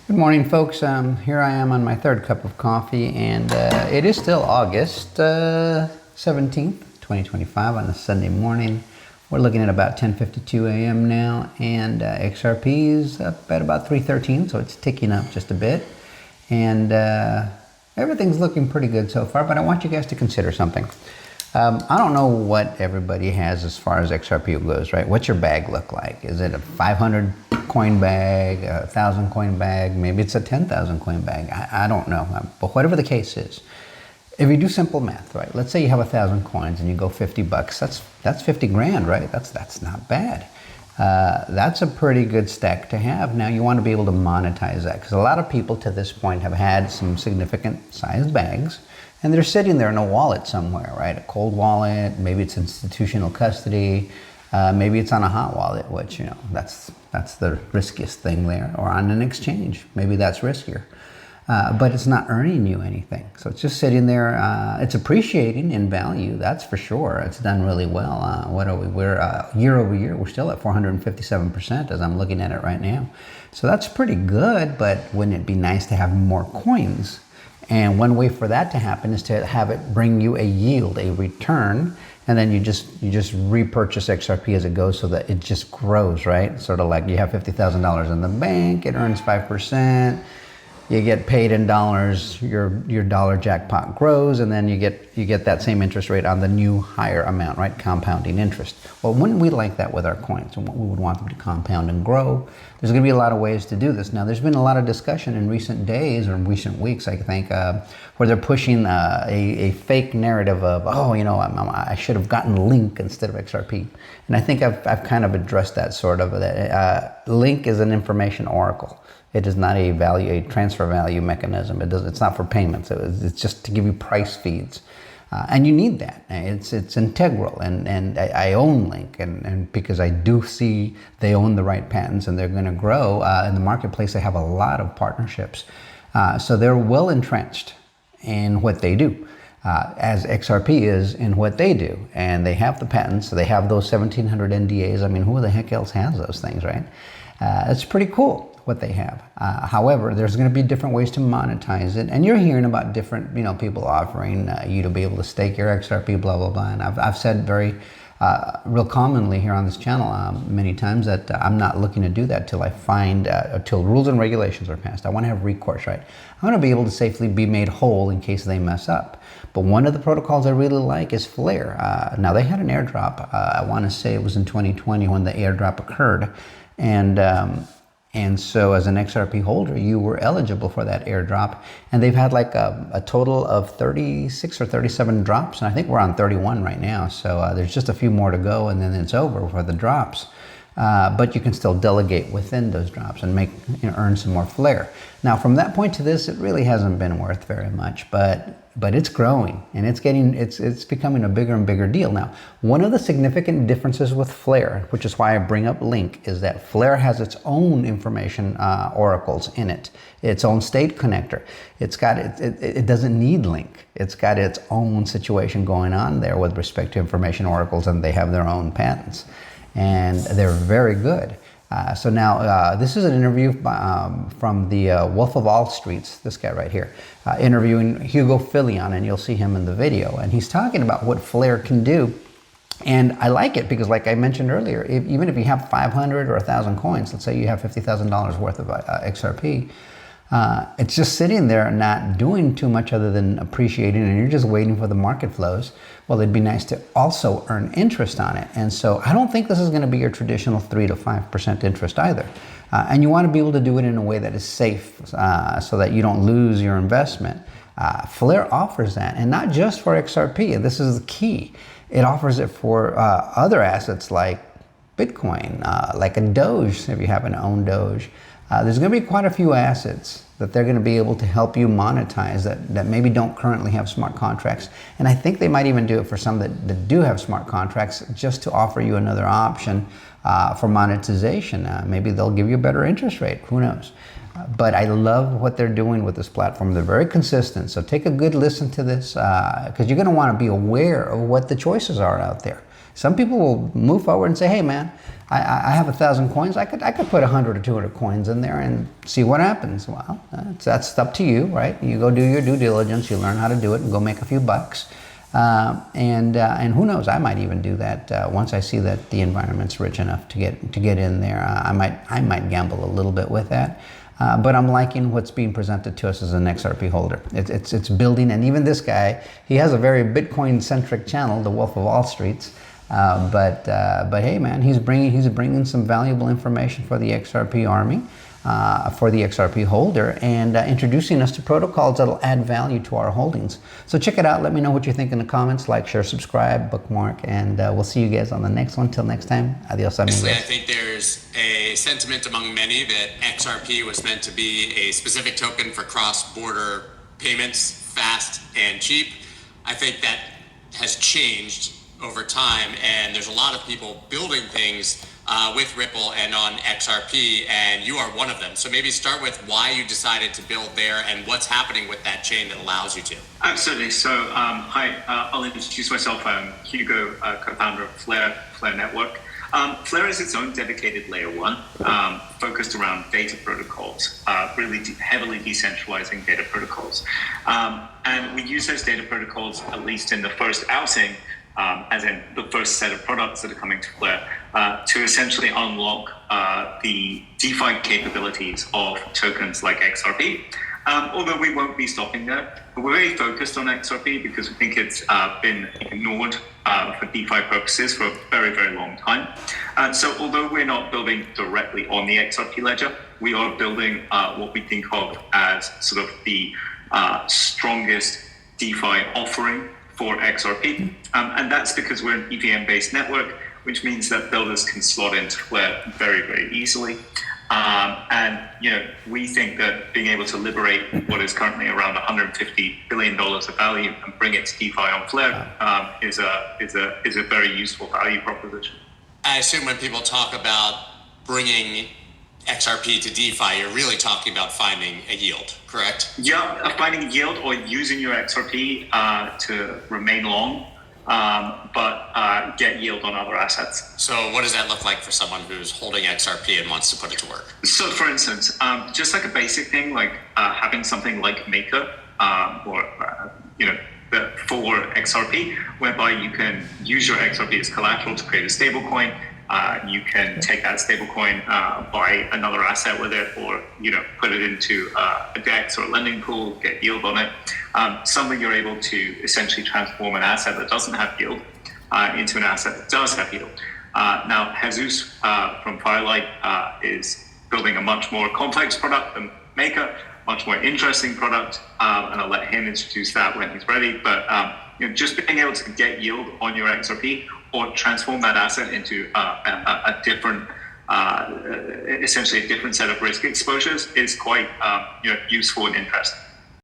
Good morning, folks. Here I am on my third cup of coffee, and it is still August 17th, 2025 on a Sunday morning. We're looking at about 10:52 a.m. now, and XRP is up at about 313, so it's ticking up just a bit. And everything's looking pretty good so far, but I want you guys to consider something. I don't know what everybody has as far as XRP goes, right? What's your bag look like? Is it a 500 coin bag, a 1,000 coin bag? Maybe it's a 10,000 coin bag. I don't know. But whatever the case is, if you do simple math, right? Let's say you have 1,000 coins and you go $50. That's 50 grand, right? That's not bad. That's a pretty good stack to have. Now you want to be able to monetize that, because a lot of people to this point have had some significant sized bags, and they're sitting there in a wallet somewhere, right? A cold wallet, maybe it's institutional custody, maybe it's on a hot wallet, which, you know, that's the riskiest thing there, or on an exchange. Maybe that's riskier. But it's not earning you anything. So it's just sitting there. It's appreciating in value, that's for sure. It's done really well. What are we? We're year over year, we're still at 457% as I'm looking at it right now. So that's pretty good, but wouldn't it be nice to have more coins? And one way for that to happen is to have it bring you a yield, a return, and then you just repurchase XRP as it goes, so that it just grows, right? Sort of like you have $50,000 in the bank, it earns 5%. You get paid in dollars, your dollar jackpot grows, and then you get that same interest rate on the new higher amount, right? Compounding interest. Well, wouldn't we like that with our coins? And we would want them to compound and grow. There's going to be a lot of ways to do this. Now, there's been a lot of discussion in recent days or in recent weeks, I think, where they're pushing a fake narrative of, oh, you know, I should have gotten Link instead of XRP. And I think I've kind of addressed that sort of. Link is an information oracle. It is not a transfer value mechanism. It's not for payments. It's just to give you price feeds, and you need that. It's integral. And I own Link, and because I do see they own the right patents and they're going to grow in the marketplace. They have a lot of partnerships, so they're well entrenched in what they do, as XRP is in what they do, and they have the patents. So they have those 1,700 NDAs. I mean, who the heck else has those things, right? It's pretty cool what they have. However, there's going to be different ways to monetize it, and you're hearing about different, people offering you to be able to stake your XRP, blah blah blah. And I've said very real commonly here on this channel many times that I'm not looking to do that till I find till rules and regulations are passed. I want to have recourse, right? I want to be able to safely be made whole in case they mess up. But one of the protocols I really like is Flr. Now they had an airdrop. I want to say it was in 2020 when the airdrop occurred, and so as an XRP holder, you were eligible for that airdrop. And they've had like a total of 36 or 37 drops. And I think we're on 31 right now. So there's just a few more to go, and then it's over for the drops. But you can still delegate within those drops and earn some more Flr. Now, from that point to this, it really hasn't been worth very much, but it's growing, and it's becoming a bigger and bigger deal. Now, one of the significant differences with Flr, which is why I bring up Link, is that Flr has its own information oracles in it, its own state connector. It doesn't need Link. It's got its own situation going on there with respect to information oracles, and they have their own patents, and they're very good. So now this is an interview from the Wolf of All Streets, this guy right here, interviewing Hugo Filion, and you'll see him in the video. And he's talking about what Flr can do. And I like it because, like I mentioned earlier, even if you have 500 or 1,000 coins, let's say you have $50,000 worth of XRP, it's just sitting there not doing too much other than appreciating, and you're just waiting for the market flows. Well, it'd be nice to also earn interest on it. And so I don't think this is going to be your traditional 3 to 5% interest either. And you want to be able to do it in a way that is safe, so that you don't lose your investment. Flr offers that, and not just for XRP. And this is the key. It offers it for other assets like Bitcoin, like a Doge, if you happen to own Doge. There's going to be quite a few assets that they're going to be able to help you monetize that maybe don't currently have smart contracts. And I think they might even do it for some that do have smart contracts, just to offer you another option for monetization. Maybe they'll give you a better interest rate. Who knows? But I love what they're doing with this platform. They're very consistent. So take a good listen to this, because you're going to want to be aware of what the choices are out there. Some people will move forward and say, hey man, I have 1,000 coins. I could put 100 or 200 coins in there and see what happens. Well, that's up to you, right? You go do your due diligence, you learn how to do it, and go make a few bucks. And who knows? I might even do that once I see that the environment's rich enough to get in there. I might gamble a little bit with that. But I'm liking what's being presented to us as an XRP holder. It's building, and even this guy, he has a very Bitcoin-centric channel, the Wolf of All Streets. But hey, man, he's bringing some valuable information for the XRP army, for the XRP holder, and introducing us to protocols that'll add value to our holdings. So check it out. Let me know what you think in the comments. Like, share, subscribe, bookmark, and we'll see you guys on the next one. Till next time, adios amigos. I think there's a sentiment among many that XRP was meant to be a specific token for cross-border payments, fast and cheap. I think that has changed over time, and there's a lot of people building things with Ripple and on XRP, and you are one of them. So maybe start with why you decided to build there and what's happening with that chain that allows you to. Absolutely. So hi, I'll introduce myself. I'm Hugo, co-founder of Flr Network. Flr is its own dedicated layer 1, focused around data protocols, really heavily decentralizing data protocols. And we use those data protocols, at least in the first outing, as in the first set of products that are coming to Flr, to essentially unlock the DeFi capabilities of tokens like XRP. Although we won't be stopping there, but we're very focused on XRP because we think it's been ignored for DeFi purposes for a very, very long time. So although we're not building directly on the XRP ledger, we are building what we think of as sort of the strongest DeFi offering for XRP. And that's because we're an EVM-based network, which means that builders can slot into Flr very, very easily. And we think that being able to liberate what is currently around $150 billion of value and bring it to DeFi on Flr is a very useful value proposition. I assume when people talk about bringing XRP to DeFi, you're really talking about finding a yield, correct? Yeah, finding a yield or using your XRP to remain long, but get yield on other assets. So what does that look like for someone who's holding XRP and wants to put it to work? So for instance, just like a basic thing, like having something like Maker or for XRP, whereby you can use your XRP as collateral to create a stablecoin. You can take that stablecoin, buy another asset with it, or put it into a DEX or a lending pool, get yield on it. Something you're able to essentially transform an asset that doesn't have yield into an asset that does have yield. Now, Jesus from Firelight is building a much more complex product than Maker, much more interesting product, and I'll let him introduce that when he's ready. But just being able to get yield on your XRP or transform that asset into a different, essentially a different set of risk exposures is quite useful and interesting.